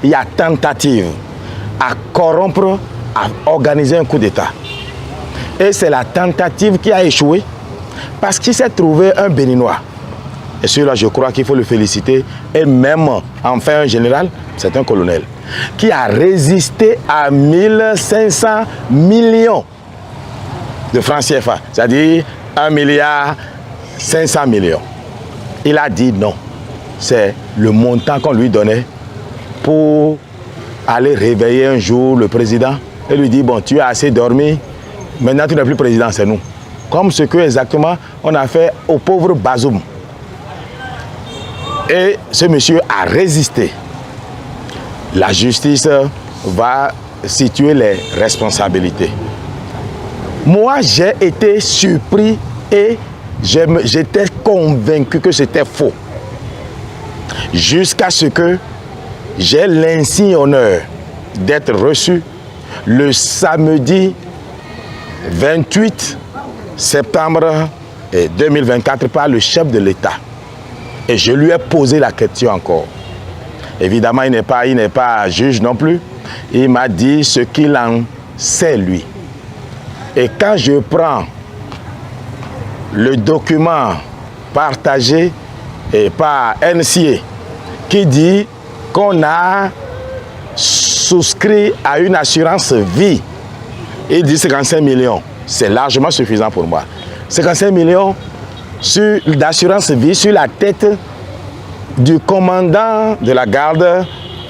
il y a tentative à corrompre, à organiser un coup d'État. Et c'est la tentative qui a échoué parce qu'il s'est trouvé un Béninois. Et celui-là, je crois qu'il faut le féliciter. Et même, enfin, un général, c'est un colonel, qui a résisté à 1500 millions de francs CFA, c'est-à-dire 1,5 milliard. Il a dit non. C'est le montant qu'on lui donnait pour aller réveiller un jour le président et lui dire, bon, tu as assez dormi, maintenant tu n'es plus président, c'est nous. Comme ce que exactement on a fait au pauvre Bazoum. Et ce monsieur a résisté. La justice va situer les responsabilités. Moi, j'ai été surpris et j'étais convaincu que c'était faux. Jusqu'à ce que j'ai l'insigne honneur d'être reçu le samedi 28 septembre 2024 par le chef de l'État. Et je lui ai posé la question encore. Évidemment, il n'est pas juge non plus. Il m'a dit ce qu'il en sait, lui. Et quand je prends le document partagé par NCA qui dit qu'on a souscrit à une assurance vie, il dit 55 millions. C'est largement suffisant pour moi. 55 millions d'assurance vie sur la tête du commandant de la garde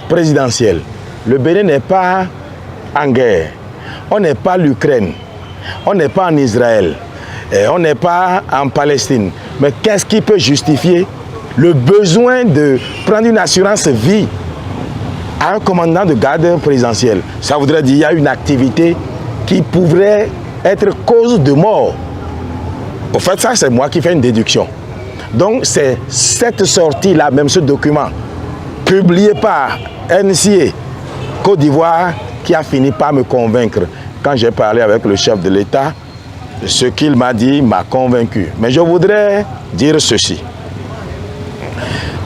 présidentielle. Le Bénin n'est pas en guerre. On n'est pas l'Ukraine. On n'est pas en Israël. On n'est pas en Palestine. Mais qu'est-ce qui peut justifier le besoin de prendre une assurance vie à un commandant de garde présidentielle? Ça voudrait dire qu'il y a une activité qui pourrait être cause de mort. Au fait, ça, c'est moi qui fais une déduction. Donc, c'est cette sortie-là, même ce document, publié par NCA Côte d'Ivoire, qui a fini par me convaincre. Quand j'ai parlé avec le chef de l'État, ce qu'il m'a dit m'a convaincu. Mais je voudrais dire ceci.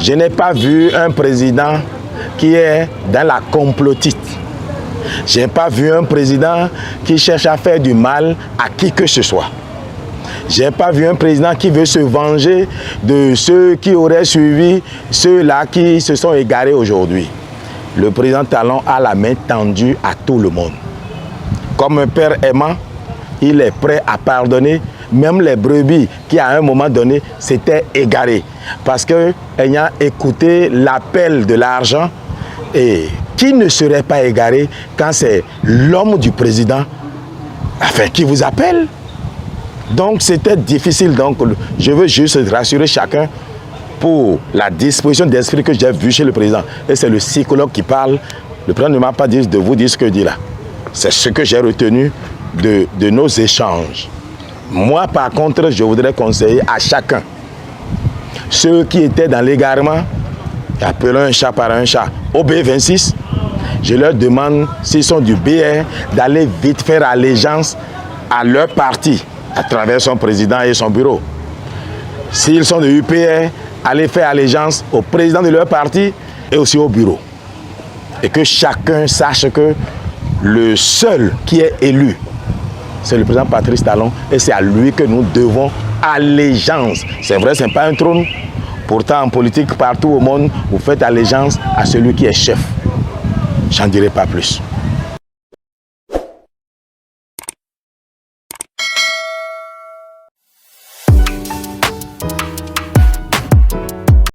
Je n'ai pas vu un président qui est dans la complotite. Je n'ai pas vu un président qui cherche à faire du mal à qui que ce soit. Je n'ai pas vu un président qui veut se venger de ceux qui auraient suivi ceux-là qui se sont égarés aujourd'hui. Le président Talon a la main tendue à tout le monde. Comme un père aimant, il est prêt à pardonner même les brebis qui à un moment donné s'étaient égarées. Parce qu'ayant écouté l'appel de l'argent, et qui ne serait pas égaré quand c'est l'homme du président qui vous appelle? Donc c'était difficile. Donc je veux juste rassurer chacun pour la disposition d'esprit que j'ai vue chez le président. Et c'est le psychologue qui parle. Le président ne m'a pas dit de vous dire ce que je dis là. C'est ce que j'ai retenu de nos échanges. Moi, par contre, je voudrais conseiller à chacun, ceux qui étaient dans l'égarement, appelons un chat par un chat, au B26, je leur demande, s'ils sont du BR, d'aller vite faire allégeance à leur parti, à travers son président et son bureau. S'ils sont de UPR, aller faire allégeance au président de leur parti et aussi au bureau. Et que chacun sache que le seul qui est élu, c'est le président Patrice Talon, et c'est à lui que nous devons allégeance. C'est vrai, ce n'est pas un trône. Pourtant, en politique, partout au monde, vous faites allégeance à celui qui est chef. J'en dirai pas plus.